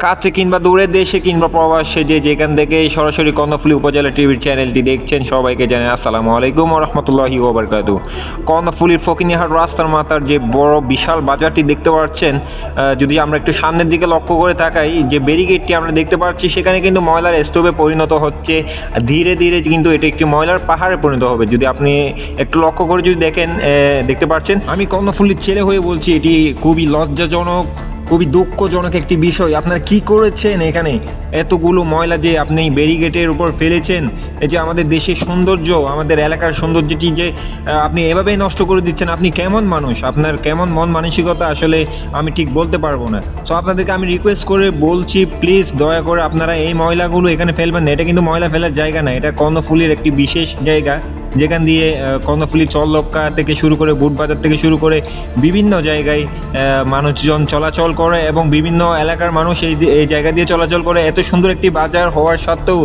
কাছে কিংবা দূরে দেশে কিংবা প্রবাসে যে যেখান থেকে সরাসরি কর্ণফুলী উপজেলা টিভির চ্যানেলটি দেখছেন সবাইকে জানাই আসসালামু আলাইকুম ওয়া রাহমাতুল্লাহি ওয়া বারাকাতুহু। কর্ণফুলীর ফকিনিহাট রাস্তার মাথার যে বড় বিশাল বাজারটি দেখতে পাচ্ছেন, যদি আমরা একটু সামনের দিকে লক্ষ্য করে তাকাই, যে ব্যারিকেডটি আমরা দেখতে পাচ্ছি সেখানে কিন্তু ময়লার স্তূপে পরিণত হচ্ছে। ধীরে ধীরে কিন্তু এটা একটি ময়লার পাহাড়ে পরিণত হবে। যদি আপনি একটু লক্ষ্য করে যদি দেখেন, দেখতে পাচ্ছেন, আমি কর্ণফুলীর ছেলে হয়ে বলছি, এটি খুবই লজ্জাজনক, খুবই দুঃখজনক একটি বিষয়। আপনারা কি করেছেন এখানে? এতগুলো ময়লা যে আপনি ব্যারিকেডের উপর ফেলেছেন, এই যে আমাদের দেশের সৌন্দর্য, আমাদের এলাকার সৌন্দর্যটি যে আপনি এভাবেই নষ্ট করে দিচ্ছেন। আপনি কেমন মানুষ, আপনার কেমন মন মানসিকতা আসলে আমি ঠিক বলতে পারবো না। সো আপনাদেরকে আমি রিকোয়েস্ট করে বলছি, প্লিজ দয়া করে আপনারা এই ময়লাগুলো এখানে ফেলবেন না। এটা কিন্তু ময়লা ফেলার জায়গা না, এটা কর্ণফুলীর একটি বিশেষ জায়গা, যেখান দিয়ে কর্ণফুলী চরলক্কা থেকে শুরু করে বুটবাজার থেকে শুরু করে বিভিন্ন জায়গায় মানুষজন চলাচল করে এবং বিভিন্ন এলাকার মানুষ এই জায়গা দিয়ে চলাচল করে। এত সুন্দর একটি বাজার হওয়ার সত্ত্বেও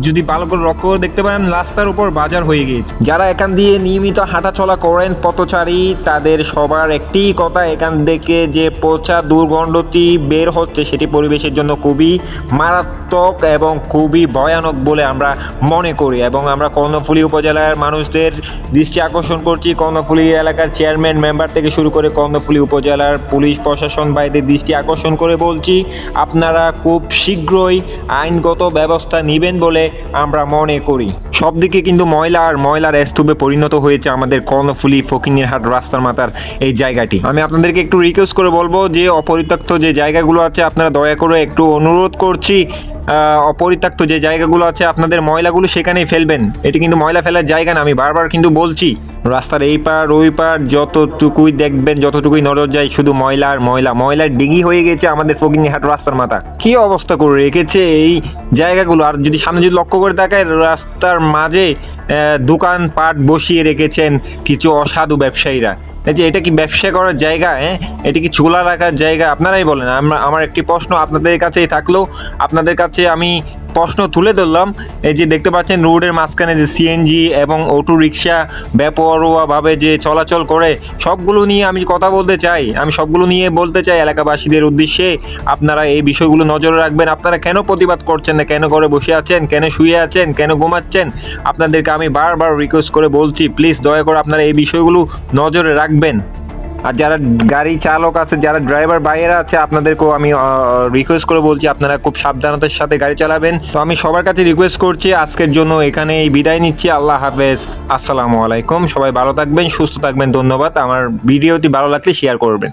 যদি ভালো করে লক্ষ্য করে দেখতে পারেন, রাস্তার উপর বাজার হয়ে গিয়েছে। যারা এখান দিয়ে নিয়মিত হাঁটাচলা করেন পথচারী, তাদের সবার একটি কথা, এখান থেকে যে পচা দুর্গন্ধটি বের হচ্ছে সেটি পরিবেশের জন্য খুবই মারাত্মক এবং খুবই ভয়ানক বলে আমরা মনে করি। এবং আমরা কর্ণফুলী উপজেলার মানুষদের দৃষ্টি আকর্ষণ করছি, কর্ণফুলী এলাকার চেয়ারম্যান মেম্বার থেকে শুরু করে কর্ণফুলী উপজেলার পুলিশ প্রশাসন ভাইদের দৃষ্টি আকর্ষণ করে বলছি, আপনারা খুব শীঘ্রই আইনগত ব্যবস্থা নেবেন বলে আমরা মনে করি। সব দিকে কিন্তু ময়লা আর ময়লার স্তূপে পরিণত হয়েছে আমাদের কর্ণফুলী ফকিনিরহাট রাস্তার মাথার এই জায়গাটি। আমি আপনাদেরকে একটু রিকোয়েস্ট করে বলবো যে অপরিত্যক্ত যে জায়গাগুলো আছে আপনারা দয়া করে একটু অনুরোধ করছি, অপরিত্যক্ত যে জায়গাগুলো আছে আপনাদের ময়লাগুলো সেখানেই ফেলবেন। এটি কিন্তু ময়লা ফেলার জায়গা না, আমি বারবার কিন্তু বলছি। রাস্তার এই পার ওই পার যতটুকুই দেখবেন, যতটুকুই নজর যায়, শুধু ময়লা আর ময়লা, ময়লার ডিগি হয়ে গেছে আমাদের ফকিনিরহাট রাস্তার মাথা। কি অবস্থা করে রেখেছে এই জায়গাগুলো! আর যদি সামনে যদি লক্ষ্য করে তাকায়, রাস্তার মাঝে দোকানপাট বসিয়ে রেখেছেন কিছু অসাধু ব্যবসায়ীরা। এই যে এটা কি ব্যবসা করার জায়গা? এটা কি চুলা রাখার জায়গা? আপনারাই বলেন। আমার একটি প্রশ্ন আপনাদের কাছেই থাকলো, আপনাদের কাছে আমি প্রশ্ন তুলে ধরলাম। এই যে দেখতে পাচ্ছেন রোডের মাঝখানে যে সিএনজি এবং অটো রিক্সা বেপরোয়াভাবে যে চলাচল করে, সবগুলো নিয়ে আমি কথা বলতে চাই। আমি সবগুলো নিয়ে বলতে চাই এলাকাবাসীদের উদ্দেশ্যে, আপনারা এই বিষয়গুলো নজরে রাখবেন। আপনারা কেন প্রতিবাদ করছেন না? কেন ঘরে বসে আছেন? কেন শুয়ে আছেন? কেন ঘুমাচ্ছেন? আপনাদেরকে আমি বারবার রিকোয়েস্ট করে বলছি, প্লিজ দয়া করে আপনারা এই বিষয়গুলো নজরে রাখবেন। আর যারা গাড়ি চালক আছে, যারা ড্রাইভার ভাইয়েরা আছে, আপনাদেরকেও আমি রিকোয়েস্ট করে বলছি আপনারা খুব সাবধানতার সাথে গাড়ি চালাবেন। তো আমি সবার কাছে রিকোয়েস্ট করছি, আজকের জন্য এখানেই বিদায় নিচ্ছি। আল্লাহ হাফেজ, আসসালামু আলাইকুম। সবাই ভালো থাকবেন, সুস্থ থাকবেন। ধন্যবাদ। আমার ভিডিওটি ভালো লাগলে শেয়ার করবেন।